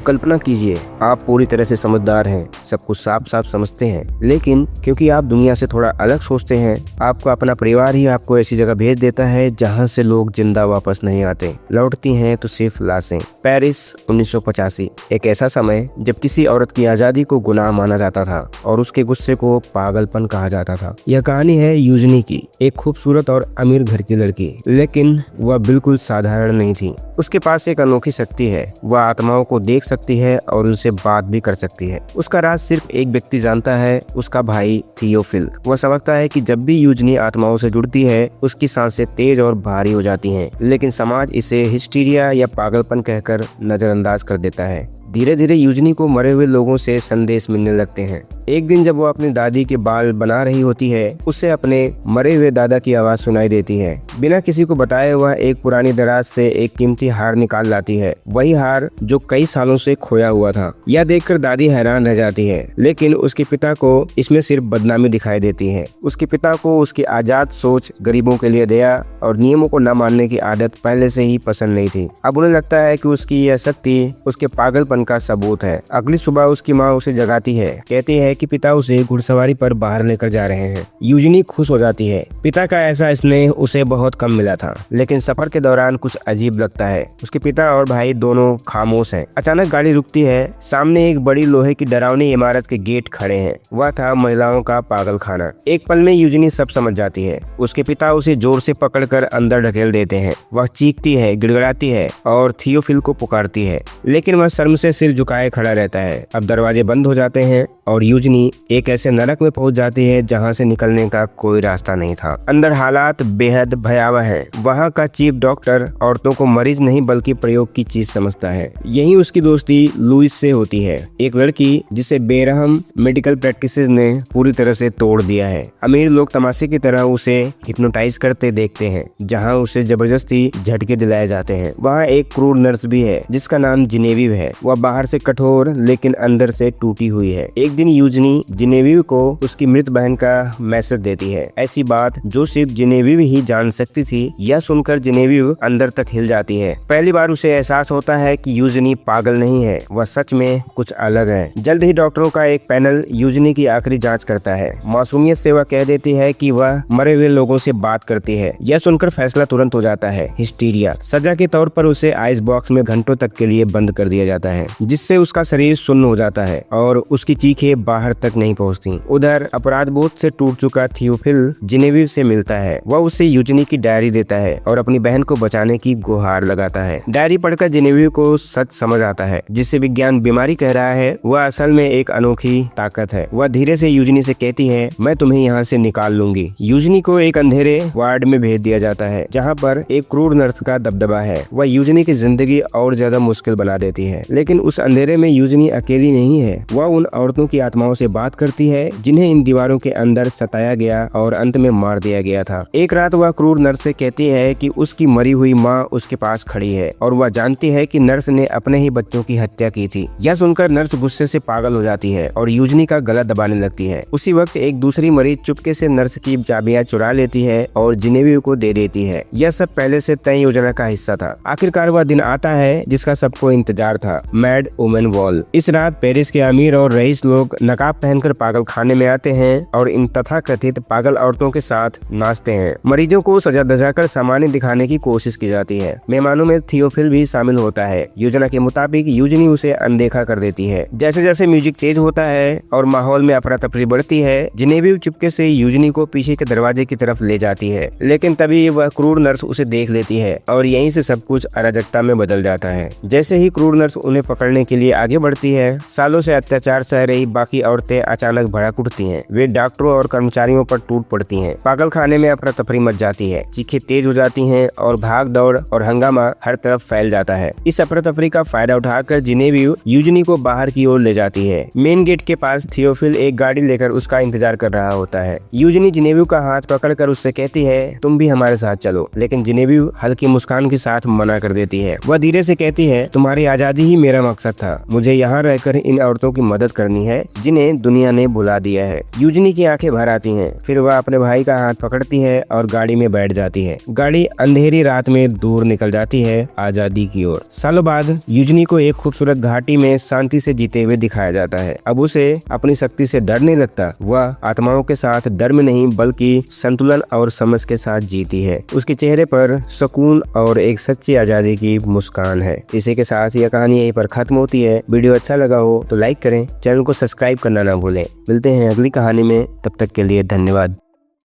कल्पना कीजिए, आप पूरी तरह से समझदार हैं, सब कुछ साफ साफ समझते हैं, लेकिन क्योंकि आप दुनिया से थोड़ा अलग सोचते हैं, आपका अपना परिवार ही आपको ऐसी जगह भेज देता है जहां से लोग जिंदा वापस नहीं आते, लौटती हैं तो सिर्फ लाशें। पेरिस 1985, एक ऐसा समय जब किसी औरत की आजादी को गुनाह माना जाता था और उसके गुस्से को पागलपन कहा जाता था। यह कहानी है यूजनी की, एक खूबसूरत और अमीर घर की लड़की, लेकिन वह बिल्कुल साधारण नहीं थी। उसके पास एक अनोखी शक्ति है, वह आत्माओं को देख सकती है और उनसे बात भी कर सकती है। उसका राज सिर्फ एक व्यक्ति जानता है, उसका भाई थियोफिल। वह समझता है कि जब भी यूजनी आत्माओं से जुड़ती है, उसकी सांसें तेज और भारी हो जाती हैं, लेकिन समाज इसे हिस्टीरिया या पागलपन कहकर नजरअंदाज कर देता है। धीरे धीरे यूजनी को मरे हुए लोगों से संदेश मिलने लगते हैं। एक दिन जब वो अपनी दादी के बाल बना रही होती है, उसे अपने मरे हुए दादा की आवाज सुनाई देती है। बिना किसी को बताए वह एक पुरानी दराज से एक कीमती हार निकाल लाती है, वही हार जो कई सालों से खोया हुआ था। यह देखकर दादी हैरान रह जाती है, लेकिन उसके पिता को इसमें सिर्फ बदनामी दिखाई देती है। उसके पिता को उसकी आजाद सोच, गरीबों के लिए दया और नियमों को न मानने की आदत पहले से ही पसंद नहीं थी। अब उन्हें लगता है कि उसकी यह शक्ति उसके पागलपन का सबूत है। अगली सुबह उसकी माँ उसे जगाती है, कहती है कि पिता उसे घुड़सवारी पर बाहर लेकर जा रहे हैं। यूजनी खुश हो जाती है। पिता का ऐसा स्नेह उसे बहुत कम मिला था, लेकिन सफर के दौरान कुछ अजीब लगता है। उसके पिता और भाई दोनों खामोश हैं। अचानक गाड़ी रुकती है। सामने एक बड़ी लोहे की डरावनी इमारत के गेट खड़े हैं। वह था महिलाओं का पागल खाना। एक पल में यूजनी सब समझ जाती है। उसके पिता उसे जोर से पकड़कर अंदर ढकेल देते हैं। वह चीखती है, गिड़गिड़ाती है और थियोफिल को पुकारती है, लेकिन वह शर्म से सिर झुकाए खड़ा रहता है। अब दरवाजे बंद हो जाते हैं और यूजनी एक ऐसे नरक में पहुंच जाती है जहां से निकलने का कोई रास्ता नहीं था। अंदर हालात बेहद भयावह हैं। वहां का चीफ डॉक्टर औरतों को मरीज नहीं बल्कि प्रयोग की चीज समझता है। यही उसकी दोस्ती लुइस से होती है, एक लड़की जिसे बेरहम मेडिकल प्रैक्टिसेस ने पूरी तरह से तोड़ दिया है। अमीर लोग तमाशे की तरह उसे हिप्नोटाइज करते देखते हैं, जहाँ उसे जबरदस्ती झटके दिलाए जाते हैं। वहाँ एक क्रूर नर्स भी है जिसका नाम जिनेविव है। वह बाहर से कठोर लेकिन अंदर से टूटी हुई है। एक दिन यूजनी जिनेविव को उसकी मृत बहन का मैसेज देती है, ऐसी बात जो सिर्फ जिनेविव ही जान सकती थी। यह सुनकर जिनेविव अंदर तक हिल जाती है। पहली बार उसे एहसास होता है कि यूजनी पागल नहीं है, वह सच में कुछ अलग है। जल्द ही डॉक्टरों का एक पैनल यूजनी की आखिरी जांच करता है। मासूमियत से वह कह देती है कि वह मरे हुए लोगों से बात करती है। यह सुनकर फैसला तुरंत हो जाता है, हिस्टीरिया। सजा के तौर पर उसे आइस बॉक्स में घंटों तक के लिए बंद कर दिया जाता है, जिससे उसका शरीर सुन्न हो जाता है और उसकी चीखें बाहर तक नहीं पहुंचती। उधर अपराध बोध से टूट चुका थियोफिल जिनेविव से मिलता है। वह उसे यूजनी की डायरी देता है और अपनी बहन को बचाने की गुहार लगाता है। डायरी पढ़कर जिनेविव को सच समझ आता है, जिसे विज्ञान बीमारी कह रहा है, वह असल में एक अनोखी ताकत है। वह धीरे से यूजनी से कहती है, मैं तुम्हें यहाँ से निकाल लूंगी। यूजनी को एक अंधेरे वार्ड में भेज दिया जाता है, जहाँ पर एक क्रूर नर्स का दबदबा है। वह यूजनी की जिंदगी और ज्यादा मुश्किल बना देती है, लेकिन उस अंधेरे में यूजनी अकेली नहीं है। वह उन औरतों की आत्माओं से बात करती है जिन्हें इन दीवारों के अंदर सताया गया और अंत में मार दिया गया था। एक रात वह क्रूर नर्स से कहती है कि उसकी मरी हुई माँ उसके पास खड़ी है और वह जानती है कि नर्स ने अपने ही बच्चों की हत्या की थी। यह सुनकर नर्स गुस्से से पागल हो जाती है और यूजनी का गला दबाने लगती है। उसी वक्त एक दूसरी मरीज चुपके से नर्स की चाबियां चुरा लेती है और जिनेविव को दे देती है। यह सब पहले से तय योजना का हिस्सा था। आखिरकार वह दिन आता है जिसका सबको इंतजार था, मैड वुमेन बॉल। इस रात पेरिस के अमीर और रईस लोग नकाब पहनकर पागल खाने में आते हैं और इन तथाकथित पागल औरतों के साथ नाचते हैं। मरीजों को सजा धजाकर सामान्य दिखाने की कोशिश की जाती है। मेहमानों में थियोफिल भी शामिल होता है। योजना के मुताबिक यूजनी उसे अनदेखा कर देती है। जैसे जैसे म्यूजिक तेज होता है और माहौल में अफरा तफरी बढ़ती है, जिनेविव चुपके से यूजनी को पीछे के दरवाजे की तरफ ले जाती है, लेकिन तभी वह क्रूर नर्स उसे देख लेती है और यहीं से सब कुछ अराजकता में बदल जाता है। जैसे ही क्रूर नर्स उन्हें पकड़ने के लिए आगे बढ़ती है, सालों से अत्याचार सह रही बाकी औरतें अचानक भड़क उठती हैं। वे डॉक्टरों और कर्मचारियों पर टूट पड़ती हैं। पागल खाने में अफरा तफरी मच जाती है, चीखें तेज हो जाती हैं और भाग दौड़ और हंगामा हर तरफ फैल जाता है। इस अफरा तफरी का फायदा उठाकर जिनेविव यूजनी को बाहर की ओर ले जाती है। मेन गेट के पास थियोफिल एक गाड़ी लेकर उसका इंतजार कर रहा होता है। यूजनी जिनेविव का हाथ पकड़कर उससे कहती है, तुम भी हमारे साथ चलो, लेकिन जिनेविव हल्की मुस्कान के साथ मना कर देती है। वह धीरे से कहती है, तुम्हारी आजादी ही मेरा मकसद था, मुझे यहाँ रहकर इन औरतों की मदद करनी है जिन्हें दुनिया ने भुला दिया है। यूजनी की आंखें भर आती हैं। फिर वह अपने भाई का हाथ पकड़ती है और गाड़ी में बैठ जाती है। गाड़ी अंधेरी रात में दूर निकल जाती है, आजादी की ओर। सालों बाद यूजनी को एक खूबसूरत घाटी में शांति से जीते हुए दिखाया जाता है। अब उसे अपनी शक्ति से डर नहीं लगता। वह आत्माओं के साथ डर में नहीं बल्कि संतुलन और समझ के साथ जीती है। उसके चेहरे पर सुकून और एक सच्ची आजादी की मुस्कान है। इसी के साथ यह कहानी यहीं पर खत्म होती है। वीडियो अच्छा लगा हो तो लाइक करें, चैनल को सब्सक्राइब करना ना भूलें। मिलते हैं अगली कहानी में, तब तक के लिए धन्यवाद।